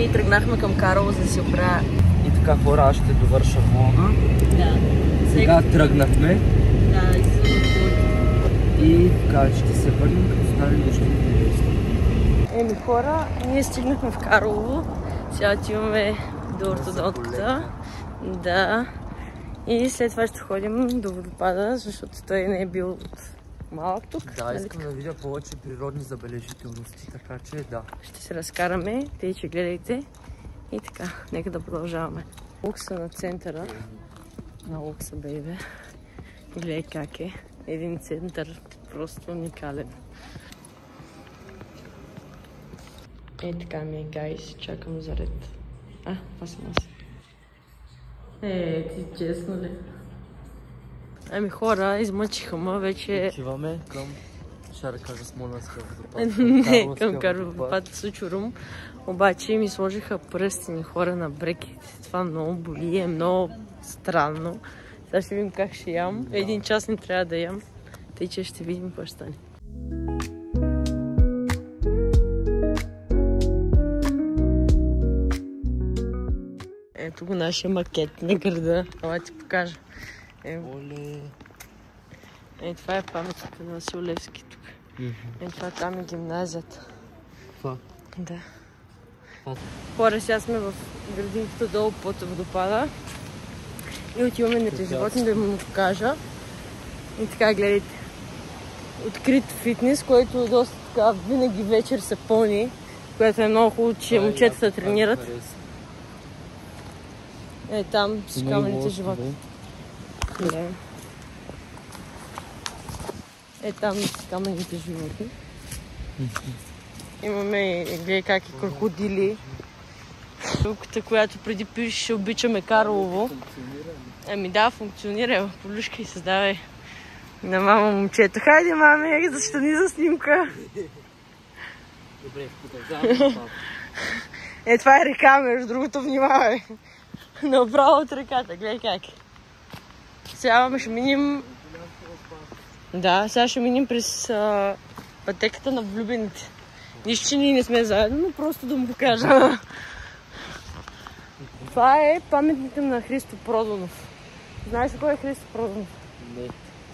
и тръгнахме към Карлово, за да си оправя. И така, хора, аз ще довърша влога. Да. Сега тръгнахме. Да, и така, ще се върнем, като стане нещо интересно. Еми хора, ние стигнахме в Карлово. Сега отиваме до ортодонтката. Да. И след това ще ходим до водопада, защото той не е бил малък тук. Да, искам да видя повече природни забележителности, така че да. Ще се разкараме, тъй че гледайте. И така, нека да продължаваме. Лукса на центъра. На Лукса, бейбе. Гледай как е. Един център просто уникален. Така ми е, гайс. Чакам за ред. Това съм аз. Ти честно ли? Ами хора, измъчиха ма вече... Отиваме към, ще да кажа, Смолянския водопад. Не, към Карловопад Сучурум. Обаче ми сложиха пръстени хора на брекетите. Това много боли, е много странно. Сега ще видим как ще ям. Един час не трябва да ям. Тъй, че ще видим какво ще стане. Ето го нашия макет на града. Това ти покажа. Това е паметника на Васил Левски тук. Това там е гимназията. Това? Да. Хора, сега сме в градинката долу под водопада. И отиваме на тези животни да му покажа. И така, гледайте. Открит фитнес, който доста така винаги вечер се пълни. Което е много хубаво, че момчетата тренират. Там с камените животни. Там с камените животни. Имаме, гледай как и крокодили. Луката, която преди пише, обичаме Карлово. Ами да, функционира. Полюшка и създавай на мама момчето. Хайде, маме, защитани за снимка. Добре, продължаваме. Това е река, между другото, внимавай. Направо от реката, гледай как. Сега ще минем... Да, сега ще минем през пътеката на влюбените. Нищо, че ние не сме заедно, но просто да му покажа. Това е паметника на Христо Проданов. Знаеш ли кой е Христо Проданов? Не.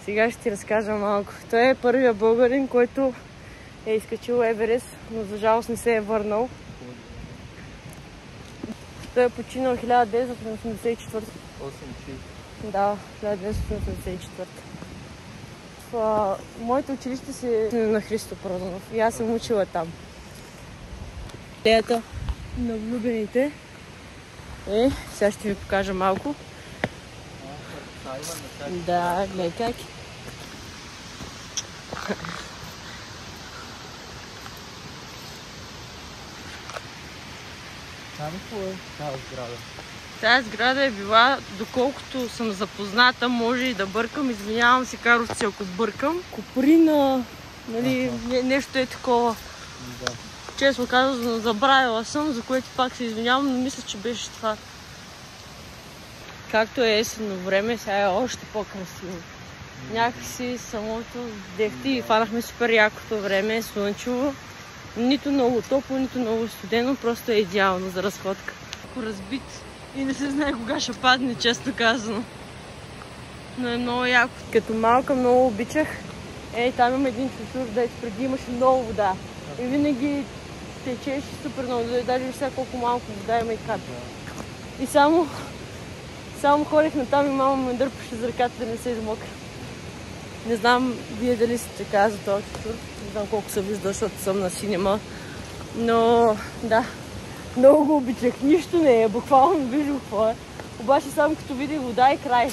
Сега ще ти разкажа малко. Той е първият българин, който е изкачил Еверест, но за жалост не се е върнал. Той е починал 1984. Да, 1984. В моето училище си на Христо Проданов и аз съм учила там. Идеята на влюбените сега ще ви покажа малко. Да, гледай как. Тази сграда е била, доколкото съм запозната, може и да бъркам, извинявам се каровци, ако бъркам. Коприна, нали, нещо е такова. Да. Честно казано, забравила съм, за което пак се извинявам, но мисля, че беше това. Както е есенно време, сега е още по-красиво. Някакси самото дефти и фанахме супер якото време, слънчево. Нито много топло, нито много студено, просто е идеално за разходка. Разбит и не се знае кога ще падне, често казано. Но е много яко. Като малка много обичах. Там има един чусур, дето преди имаше много вода. И винаги течеше супер много, даже виж сега колко малко вода има и капи. И само ходих на там и мама ме дърпаше за ръката да не се измокра. Не знам вие дали сте така за този чусур. Не знам колко се вижда, защото съм на синема. Но да, много го обичах. Нищо не е, буквално виждам какво е. Обаче само като видих вода и край.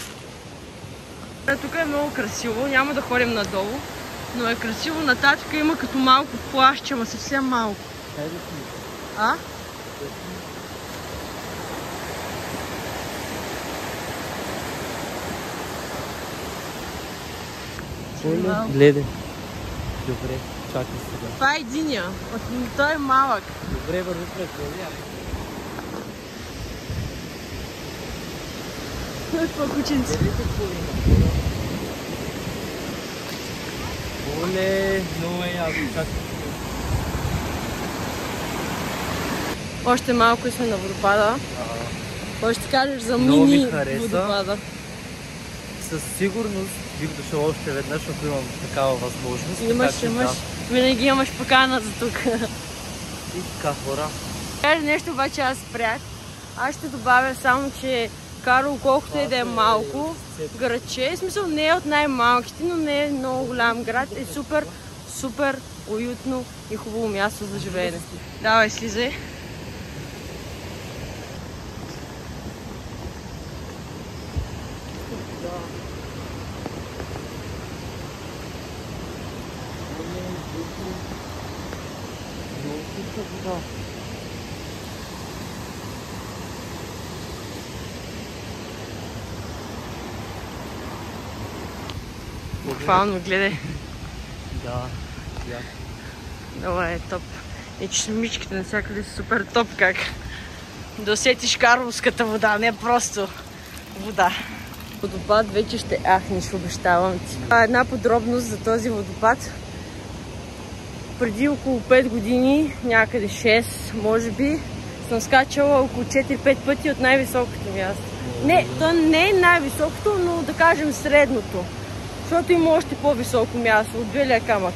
Тук е много красиво, няма да ходим надолу, но е красиво. Нататък има като малко плащ, ама съвсем малко. Гледай. Добре, чакай сега. Това е единия, той е малък. Добре, върви пред това. Това кученце. Оле, много е яко. Още малко сме на водопада. Кой ще кажеш за много мини ми хареса. водопада? Със сигурност бих дошъл още веднъж, ако имам такава възможност. Имаш. Винаги имаш покана за тук. И така, хора. Кажа нещо, обаче аз спрях. Аз ще добавя само, че Карлово, колкото е да е малко градче, в смисъл не е от най-малките, но не е много голям град, е супер уютно и хубаво място за живеене. Давай, слизай. Буквално, гледай. Да. Добре, е топ. И че мичките навсякъде са супер топ, как да усетиш карловската вода, не просто вода. Водопад вече ще ахнеш, обещавам ти. Една подробност за този водопад. Преди около 5 години, някъде 6, може би, съм скачала около 4-5 пъти от най-високото място. Не, то не е най-високото, но да кажем средното. Защото има още по-високо място, от Белия камък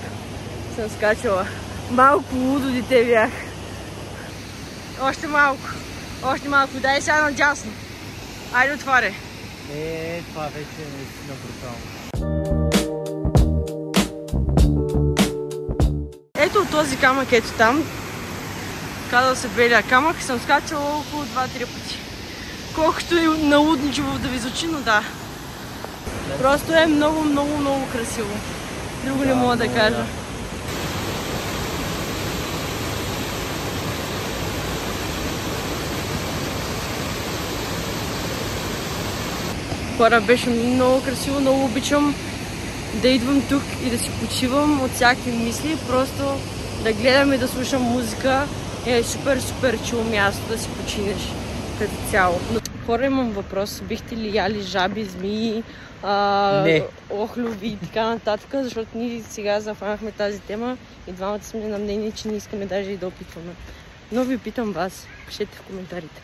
съм скачала. Малко лудо дете бях. Още малко, дай сега надясно. Айде отваря. Това вече е наистина брутално. Ето този камък, ето там. Казал се Белия камък, съм скачала около 2-3 пъти. Колкото и налудничево да ви звучи, но да. Просто е много красиво. Друго не мога да кажа. Хора, беше много красиво, много обичам да идвам тук и да си почивам от всякакви мисли, просто да гледам и да слушам музика. Е супер чул място да си починеш като цяло. Хора, имам въпрос. Бихте ли яли жаби, змии, охлюви и така нататък, защото ние сега захванахме тази тема и двамата сме на мнение, че не искаме даже и да опитваме. Но ви питам вас, пишете в коментарите.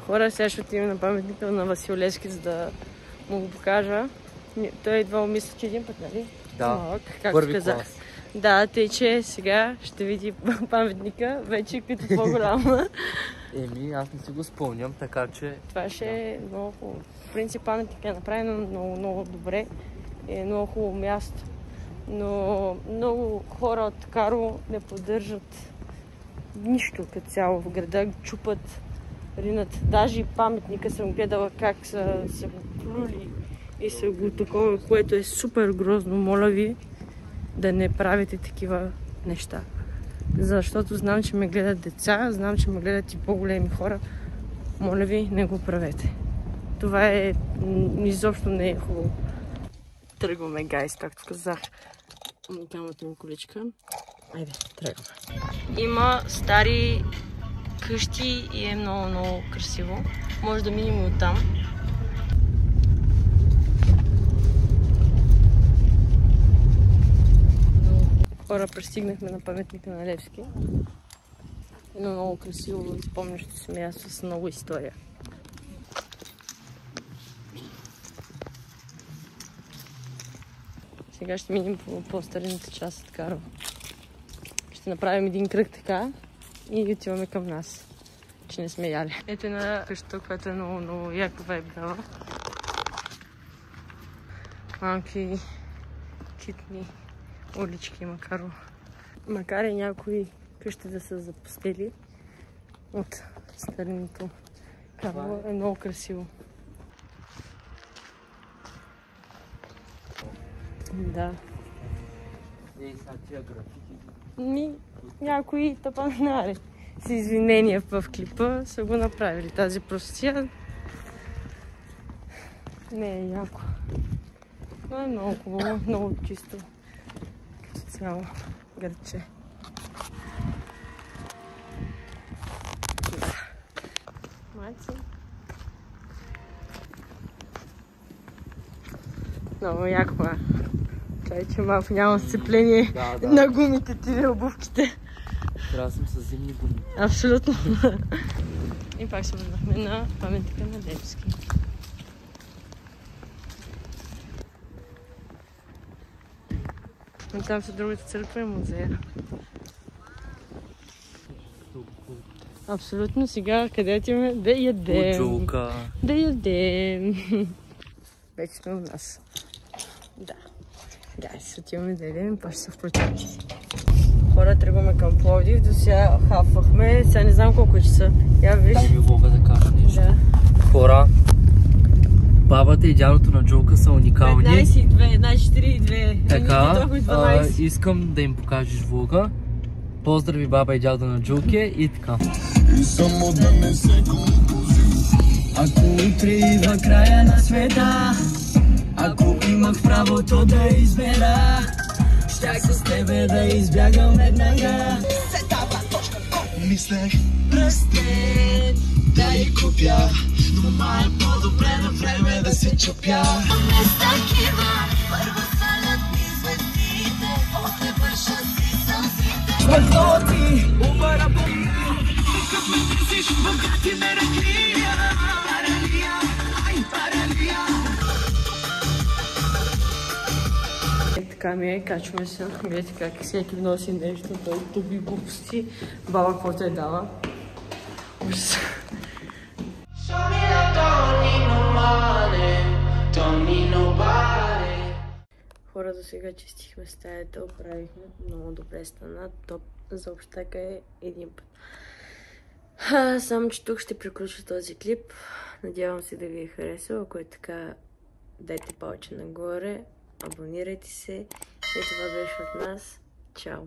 Хора, сега ще отидем на паметника на Васил Левски, за да му го покажа. Той е идвал, мисля, че един път, нали? Да, първи клас. Да, тъй че сега ще види паметника, вече като по-голяма. Аз не си го спомням, така че... Това ще е много хубаво. В принцип паметник е направено много добре. Е много хубаво място. Но много хора от Карлово не поддържат нищо като цяло в града. Чупат, ринат. Даже и паметника съм гледала как са го плюли и са го такова, което е супер грозно. Моля ви да не правите такива неща. Защото знам, че ме гледат деца, знам, че ме гледат и по-големи хора. Моля ви, не го правете. Това е изобщо не е хубаво. Тръгваме, гайс, както казах. Уникалната ми количка. Айде, тръгваме. Има стари къщи и е много красиво. Може да минем и оттам. Хора, пристигнахме на паметника на Левски. Едно много красиво, спомнящо се място с много история. Сега ще минем по по-старинната част от Карлово. Ще направим един кръг така и отиваме към нас, че не сме яли. Ето една къща, която е много яко вайб дава. Малки китни улички има Карлово. Макар и някои къщи да са запустели от старинното Карлово, е много красиво. Да. Някои тъпанари с извинения в клипа са го направили. Тази простия не е яко. Но е много хубаво, много чисто. Като цяло градче. Майци. Много яко е. Чай, че малко няма сцепление на гумите ти, обувките. Трябва да съм с зимни гуми. Абсолютно. И пак се върнахме на паметника на Левски. И там са другата църква и музея. Абсолютно. Сега къде отиваме? Да ядем. Джулка. Да ядем. Вече сме у нас. Да. Гайс, отиваме да ядем и после се включим. Хора, тръгваме към Пловдив. До сега хафвахме. Сега не знам колко часа. Я виж. Дай ми Бога да кажа нещо. Да. Хора, бабата и дядото на Джулка са уникални. 15,2, 1,4,2. Така, искам да им покажеш влога. Поздрави баба и дядо на Джулке и така. Ако утре идва края на света, ако имах правото да избера, щях с тебе да избягам веднага. Мислех пръстен да я купя, но май е по-добре на време да се чупя. Не с такива, първо свалят ми звездите, после вършат си сълзите. Мъглоти, умара боли, като търсиш богати меракия. Паралия, ай паралия. Така ми е, качваме се. Гледайте как всеки носи нещо, той туби глупости. Баба каквото е дала. Ужас. Хора, до сега чистихме стаята, оправихме. Много добре стана. Топ за общака е един път. Само, че тук ще приключа този клип. Надявам се да ви е харесал. Ако е така, дайте палче нагоре. Абонирайте се. И това беше от нас. Чао!